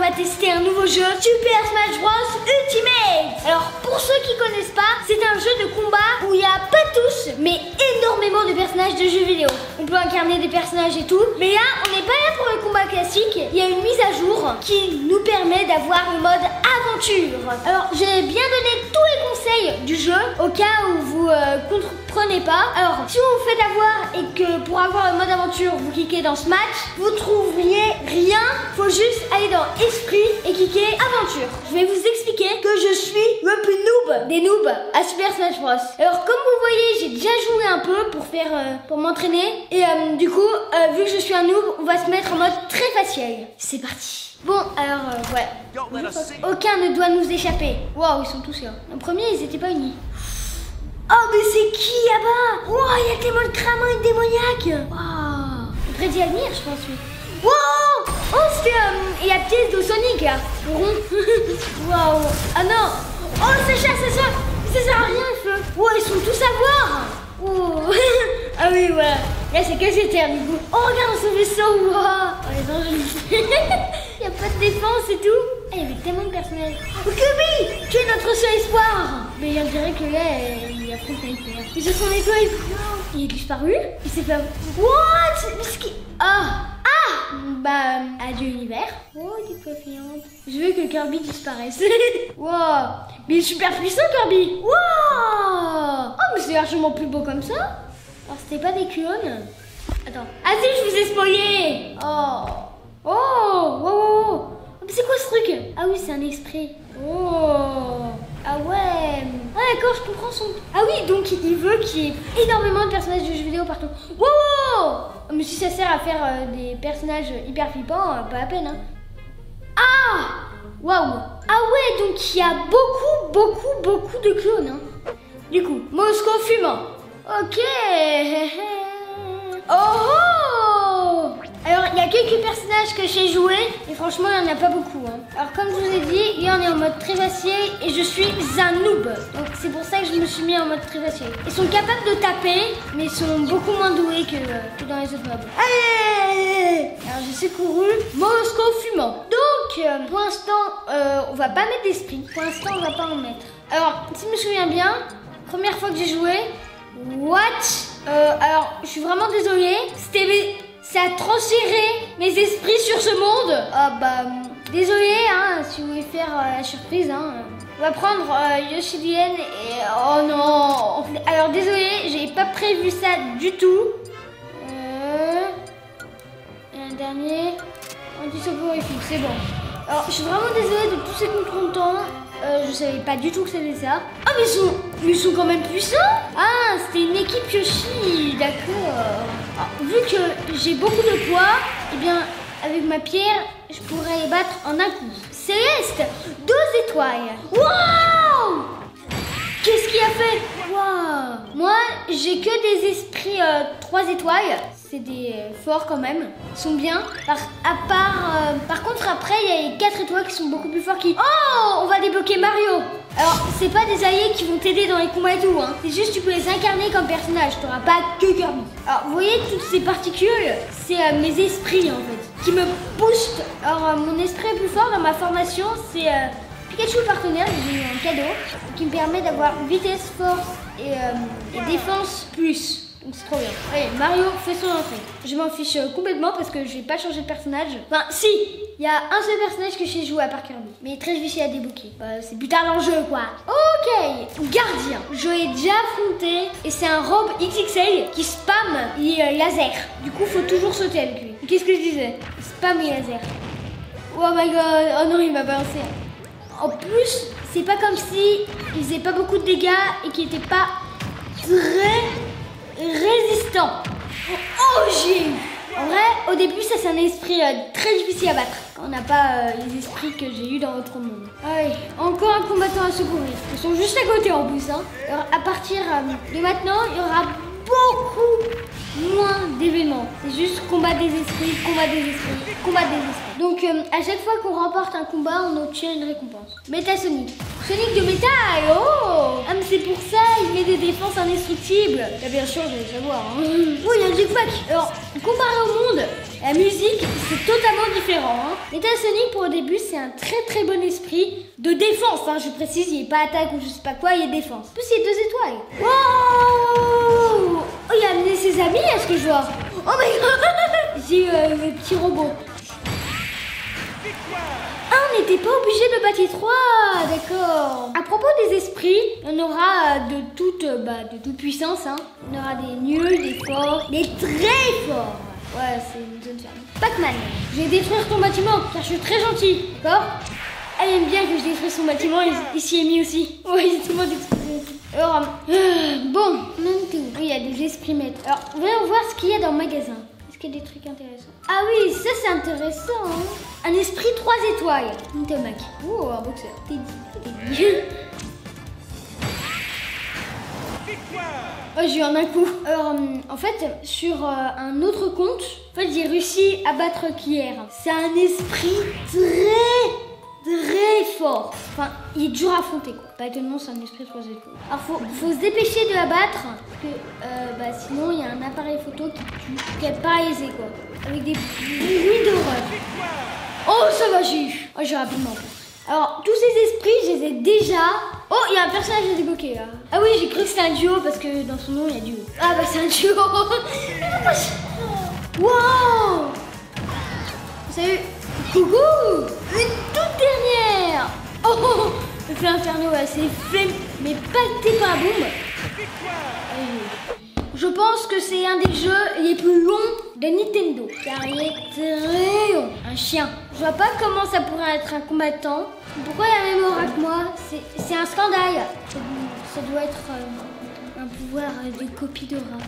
va tester un nouveau jeu, Super Smash Bros Ultimate. Alors pour ceux qui connaissent pas, c'est un jeu de combat où il y a pas tous, mais énormément de personnages de jeux vidéo. On peut incarner des personnages et tout, mais là on n'est pas là pour le combat classique. Il y a une mise à jour qui nous permet d'avoir le mode aventure. Alors j'ai bien donné tous les conseils du jeu au cas où vous comprenez pas. Alors si vous vous faites avoir et que pour avoir le mode aventure vous cliquez dans Smash, vous trouveriez rien. Faut juste aller dans Esprit et cliquer Aventure. Je vais vous expliquer que je suis le plus noob des noobs à Super Smash Bros. Alors comme vous voyez, j'ai déjà joué un peu pour m'entraîner et du coup vu que je suis un noob, on va se mettre en mode très facile. C'est parti. Bon alors ouais, aucun ne doit nous échapper. Waouh, ils sont tous là. En premier ils étaient pas unis. Oh mais c'est qui là-bas? Wow, il y a tellement de cramants et de démoniaques. Wow. Il prédit à venir, je pense, oui. Wow. Oh, c'est la pièce de Sonic là. Rond. Waouh. Ah non. Oh, ça sert à rien le feu. Wow, ils sont tous à voir. Oh. Ah oui, voilà. Là, c'est que c'est terre du coup. Oh, regarde ce vaisseau. Wow. Oh, les anges. Il n'y a pas de défense et tout. Il y avait tellement de personnages. Oh, Kirby, tu es notre seul espoir. Mais on dirait que là, il affronte un hyper. Ils se sont nettoyés. Il est disparu. Il s'est fait... What? Ah. Bah, adieu univers. Oh, il est confiante. Je veux que Kirby disparaisse. Wow. Mais il est super puissant, Kirby. Wow. Oh, mais c'est largement plus beau comme ça. Alors, c'était pas des clones. Attends. Ah si, je vous ai spoilé. Oh. Oh. Wow. C'est quoi ce truc? Ah oui, c'est un esprit. Oh. Ah ouais. Ah d'accord, je comprends son... Ah oui, donc il veut qu'il y ait énormément de personnages de jeux vidéo partout. Wow. Mais si ça sert à faire des personnages hyper flippants, pas la peine, hein. Ah. Waouh. Ah ouais, donc il y a beaucoup de clones, hein. Du coup, Moscow fumant. Ok. Oh. Alors, il y a quelques personnages que j'ai joué et franchement, il n'y en a pas beaucoup, hein. Alors, comme je vous ai dit, là, on est en mode très facile et je suis un noob. Donc, c'est pour ça que je me suis mis en mode très facile. Ils sont capables de taper, mais ils sont beaucoup moins doués que dans les autres mobs. Allez. Alors, j'ai secouru Moscow fumant. Donc, pour l'instant, on va pas mettre d'esprit. Pour l'instant, on va pas en mettre. Alors, si je me souviens bien, première fois que j'ai joué, alors, je suis vraiment désolée. Ça a transféré mes esprits sur ce monde. Ah bah, désolé, hein, si vous voulez faire la surprise, hein. On va prendre Yoshilien et... Oh non. Alors, désolé, j'ai pas prévu ça du tout. Et un dernier. Anti-soporifique, c'est bon. Alors, je suis vraiment désolée de tous ces contretemps. Je savais pas du tout que c'était ça. Ah, mais ils sont quand même puissants. Ah, c'était une équipe Yoshi, d'accord. Vu que j'ai beaucoup de poids, eh bien, avec ma pierre, je pourrais les battre en un coup. Céleste, 2 étoiles. Waouh! Qu'est-ce qu'il a fait? Waouh! Moi, j'ai que des esprits 3 étoiles. C'est des forts quand même. Ils sont bien. Par contre, après, il y a les 4 étoiles qui sont beaucoup plus forts qui... Oh! On va débloquer Mario. Alors, c'est pas des alliés qui vont t'aider dans les combats et tout, hein. C'est juste tu peux les incarner comme personnage. T'auras pas que Kirby. Alors, vous voyez toutes ces particules? C'est mes esprits, en fait, qui me boostent. Alors, mon esprit le plus fort dans ma formation, c'est... Pikachu partenaire, j'ai eu un cadeau qui me permet d'avoir vitesse, force et défense plus. Donc c'est trop bien. Allez, Mario fait son entrée. Je m'en fiche complètement parce que j'ai pas changé de personnage. Enfin, si, il y a un seul personnage que j'ai joué à part Kirby. Mais il est très difficile à débloquer. C'est plus tard dans le jeu, quoi. Ok, gardien. Je l'ai déjà affronté et c'est un robe XXL qui spam les lasers. Du coup, faut toujours sauter avec lui. Qu'est-ce que je disais? Spam les lasers. Oh my god, oh non, il m'a balancé. En plus, c'est pas comme si il faisait pas beaucoup de dégâts et qu'il était pas très résistant. Oh, j'ai eu. En vrai, au début, ça c'est un esprit très difficile à battre. On n'a pas les esprits que j'ai eu dans votre monde. Allez, encore un combattant à secourir. Ils sont juste à côté en plus, hein. Alors, à partir de maintenant, il y aura beaucoup moins d'événements. C'est juste combat des esprits, combat des esprits, combat des esprits. Donc à chaque fois qu'on remporte un combat, on obtient une récompense. Méta Sonic. Sonic de métal. Oh. Ah mais c'est pour ça, il met des défenses indestructibles. Là, bien sûr, j'allais savoir. Hein. Oh, il y a un jetpack. Alors, comparé au monde, la musique, c'est totalement différent. Hein. Metal Sonic, pour le début, c'est un très bon esprit de défense. Hein. Je précise, il n'y a pas attaque ou je sais pas quoi, il y a défense. En plus, il y a 2 étoiles. Wow. Oh, il a amené ses amis, à ce que je vois. Oh my god. J'ai eu le petit robot. Ah, on n'était pas obligé de battre les 3, d'accord. À propos des esprits, on aura de toute puissance. Hein. On aura des nuls, des forts, des très forts. Ouais, c'est une zone fermée. Pac-Man, je vais détruire ton bâtiment car je suis très gentil, d'accord? Elle aime bien que je détruise son bâtiment et il s'y est mis aussi. Ouais, il est tout le monde explosé. Alors, bon, même tout. Oui, il y a des esprits maîtres. Alors, voyons voir ce qu'il y a dans le magasin. Est-ce qu'il y a des trucs intéressants? Ah oui, ça c'est intéressant. Hein. Un esprit 3 étoiles. Une tomac. Oh, un boxeur. T'es dit. Oh, j'ai eu un coup. Alors, en fait, sur un autre compte, en fait, j'ai réussi à battre Kier. C'est un esprit très fort. Enfin, il est dur à affronter, quoi. Pas étonnant, c'est un esprit 3 étoiles. Alors, faut se dépêcher de la battre, parce que sinon, il y a un appareil photo qui est paralysé, quoi. Avec des bruits d'horreur. Oh, ça va, j'ai eu. Oh, j'ai rapidement. Alors, tous ces esprits, je les ai déjà. Oh, il y a un personnage à débloquer là. Ah oui, j'ai cru que c'était un duo parce que dans son nom, il y a duo. Ah bah, c'est un duo. Wow. Salut. Coucou. Une toute dernière. Oh, le feu inferno, là, c'est flemme, mais pâté par la bombe. Je pense que c'est un des jeux les plus longs de Nintendo, car il est très long. Un chien. Je vois pas comment ça pourrait être un combattant. Pourquoi il a la même aura que moi? C'est un scandale. Ça doit être un pouvoir de copie d'aura.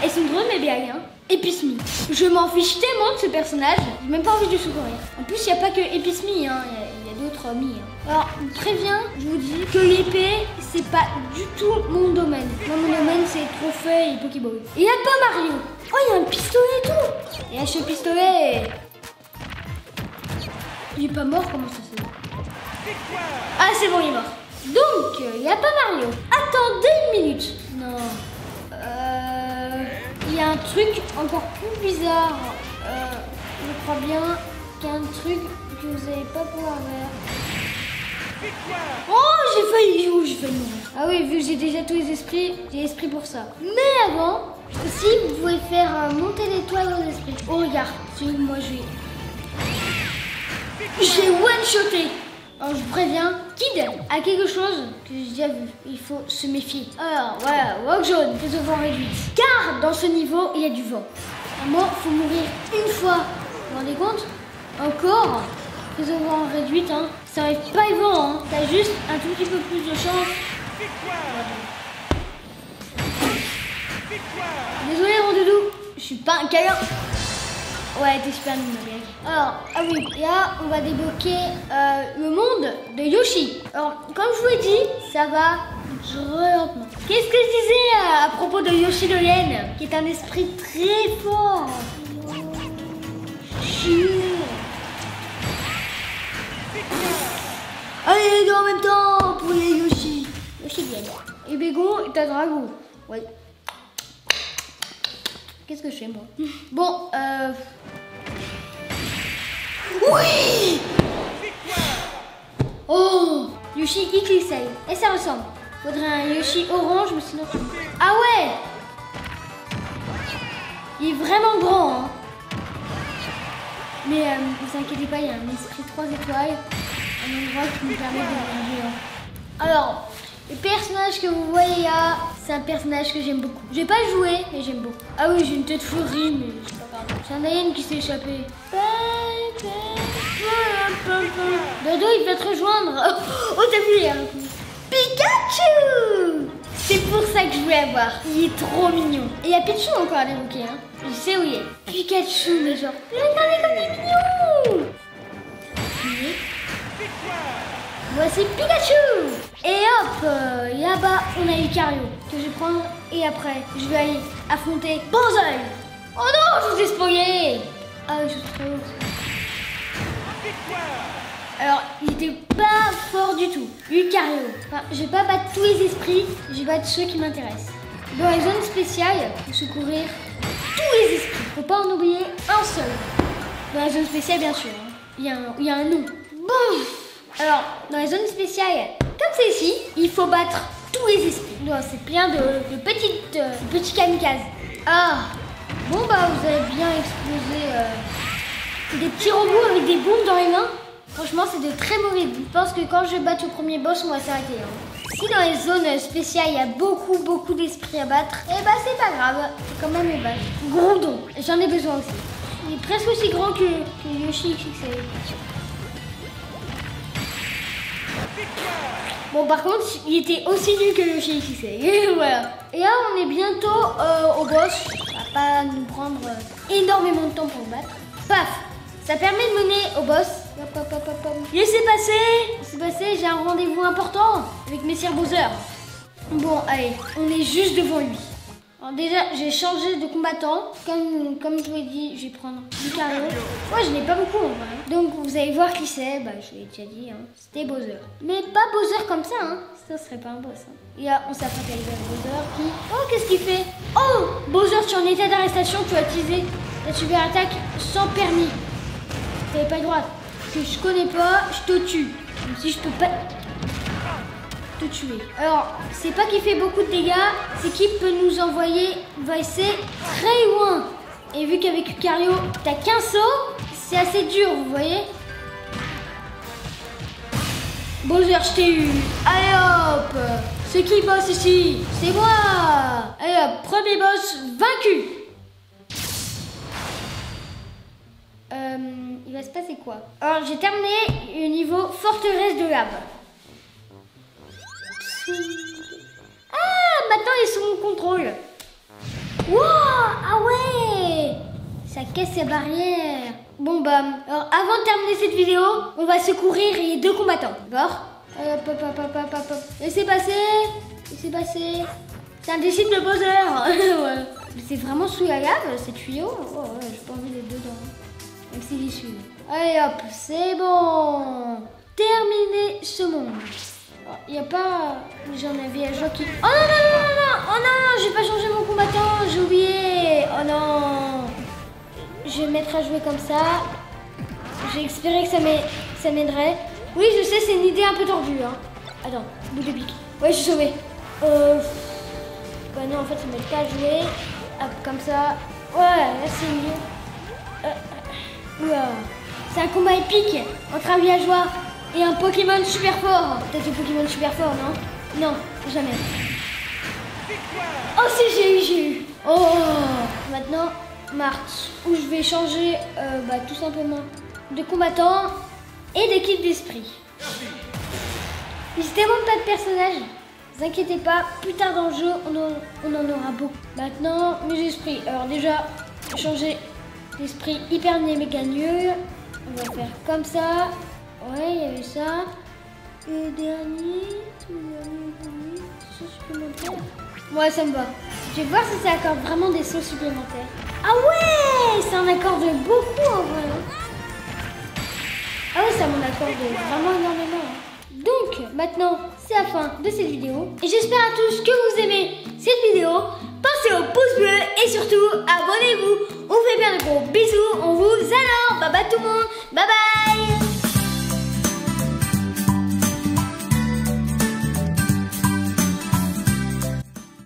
Et son drone est bien, hein. Epismi. Je m'en fiche tellement de ce personnage, j'ai même pas envie de le secourir. En plus, il n'y a pas que Epismi, hein. Il y a d'autres Mi. Hein. Alors, je préviens, je vous dis que l'épée, c'est pas du tout mon domaine. Moi, mon domaine, c'est trophée et Pokéball. Et il n'y a pas Mario. Oh, il y a un pistolet et tout. Et à ce pistolet, il est pas mort, comment ça se fait? Ah, c'est bon, il est mort. Donc, il n'y a pas Mario. Attendez une minute. Non. Il y a un truc encore plus bizarre. Je crois bien qu'il y a un truc que vous n'allez pas pouvoir faire. Oh, j'ai failli mourir. Ah oui, vu que j'ai déjà tous les esprits, j'ai l'esprit pour ça. Mais avant, aussi, vous pouvez faire monter l'étoile aux esprits. Oh, regarde, moi j'ai one-shoté. Alors, je vous préviens, Kid a quelque chose que j'ai déjà vu. Il faut se méfier. Alors, voilà, Rock jaune, prise au vent réduite. Car dans ce niveau, il y a du vent. À moi, il faut mourir une fois. Vous vous rendez compte? Encore, prise au vent réduite, hein. Ça arrive pas évident, hein. T'as juste un tout petit peu plus de chance. Désolé, Rondoudou, je suis pas un câlin. Ouais, t'es super nul, ma mec. Alors, ah oui, là, on va débloquer le monde de Yoshi. Alors, comme je vous l'ai dit, ça va lentement. Qu'est-ce que je disais à propos de Yoshi le Yen, qui est un esprit très fort. Allez, les deux en même temps pour les Yoshi. Yoshi Yen. Et Bégon est un dragon. Ouais. Qu'est-ce que je fais, moi? Bon, oui! Oh! Yoshi qui essaye. Et ça ressemble. Faudrait un Yoshi orange, mais sinon... Ah ouais! Il est vraiment grand, hein. Mais ne vous inquiétez pas, il y a un esprit 3 étoiles. Un endroit qui nous permet de devenir géant. Alors... le personnage que vous voyez là, c'est un personnage que j'aime beaucoup. J'ai pas joué, mais j'aime beaucoup. Ah oui, j'ai une tête fleurie, mais c'est pas grave. C'est un alien qui s'est échappé. Dodo, il va te rejoindre. Oh, t'as vu les Pikachu! C'est pour ça que je voulais avoir. Il est trop mignon. Et il y a Pichu encore à débloquer, hein. Je sais où il est. Pikachu, mais genre... regardez comme il est mignon! Voici Pikachu! Et hop, là-bas, on a Lucario, que je vais prendre. Et après, je vais aller affronter Banzai. Oh non, je vous ai spoilé! Ah, je suis trop haute. Alors, il était pas fort du tout. Lucario. Enfin, je vais pas battre tous les esprits, je vais battre ceux qui m'intéressent. Dans les zones spéciales, il faut secourir tous les esprits. Faut pas en oublier un seul. Dans les zones spéciales, bien sûr. Hein. Il y a un nom. Bon. Alors, dans les zones spéciales, comme celle-ci, il faut battre tous les esprits. C'est plein de petits kamikazes. Ah. Bon, bah, vous avez bien explosé des petits robots avec des bombes dans les mains. Franchement, c'est de très mauvais goût. Je pense que quand je vais battre le premier boss, on va s'arrêter. Hein. Si dans les zones spéciales, il y a beaucoup d'esprits à battre, eh bah c'est pas grave. Faut quand même les battre. Groudon, j'en ai besoin aussi. Il est presque aussi grand que Yoshi XXL. Bon, par contre, il était aussi nul que Yoshi XXL. Voilà. Et là, on est bientôt au boss. Ça va pas nous prendre énormément de temps pour le battre. Paf! Ça permet de mener au boss. Laissez passer, j'ai un rendez-vous important avec Messire Bowser. Bon, allez, on est juste devant lui. Alors déjà, j'ai changé de combattant. Comme je vous l'ai dit, je vais prendre Lucario. Moi, je n'ai pas beaucoup en vrai. Donc, vous allez voir qui c'est. Bah, je l'ai déjà dit, hein. C'était Bowser. Mais pas Bowser comme ça, hein. Ça serait pas un boss. Hein. Et là, on s'apprête à aller vers Bowser qui... Oh, qu'est-ce qu'il fait? Oh, Bowser, tu es en état d'arrestation. Tu as utilisé la super attaque sans permis. T'avais pas le droit. Que je connais pas, je te tue. Même si je peux pas te tuer. Alors, c'est pas qu'il fait beaucoup de dégâts, c'est qu'il peut nous envoyer très loin. Et vu qu'avec Lucario, t'as qu'un saut, c'est assez dur, vous voyez. Bowser, je t'ai eu. Allez hop. C'est qui boss ici? C'est moi. Allez hop, premier boss vaincu. Il va se passer quoi? Alors, j'ai terminé le niveau forteresse de lave. Ah, maintenant ils sont sous mon contrôle. Wow, ah ouais, ça casse la barrière. Bon bah, alors avant de terminer cette vidéo, on va secourir les deux combattants, d'accord? Hop. Laissez passer. C'est un disciple de Bowser. Ouais. C'est vraiment sous la lave, ces tuyaux. Oh ouais, j'ai pas envie d'être dedans. Même s'il est suivi. Allez hop, c'est bon. Terminé ce monde. Il n'y a pas... J'en avais à jouer qui... Oh non, j'ai pas changé mon combattant, j'ai oublié. Oh non. Je vais me mettre à jouer comme ça. J'ai espéré que ça m'aiderait. Oui, je sais, c'est une idée un peu tordue. Hein. Attends, bout de pique. Ouais, je suis sauvée. Bah non, en fait, ça m'aide pas à jouer. Hop, comme ça. Ouais, là, c'est mieux. Oula. C'est un combat épique entre un villageois et un Pokémon super fort. Peut-être un Pokémon super fort, non? Non, jamais. Oh si, j'ai eu. Oh. Maintenant, Marthe, où je vais changer tout simplement de combattant et d'équipe d'esprit. N'hésitez vraiment pas de personnages. Ne vous inquiétez pas, plus tard dans le jeu, on en aura beaucoup. Maintenant, mes esprits. Alors déjà, changer d'esprit hyper méga nul. On va faire comme ça. Ouais, il y avait ça. Et le dernier sauts supplémentaires. Ouais, ça me va. Je vais voir si ça accorde vraiment des sauts supplémentaires. Ah ouais, ça en accorde beaucoup en vrai. Ah ouais, ça m'en accorde vraiment énormément. Donc, maintenant, c'est la fin de cette vidéo. Et j'espère à tous que vous aimez cette vidéo. Pensez au pouce bleu et surtout, abonnez-vous. On vous fait plein de gros bisous. On vous adore. Bye bye tout le monde. Bye bye.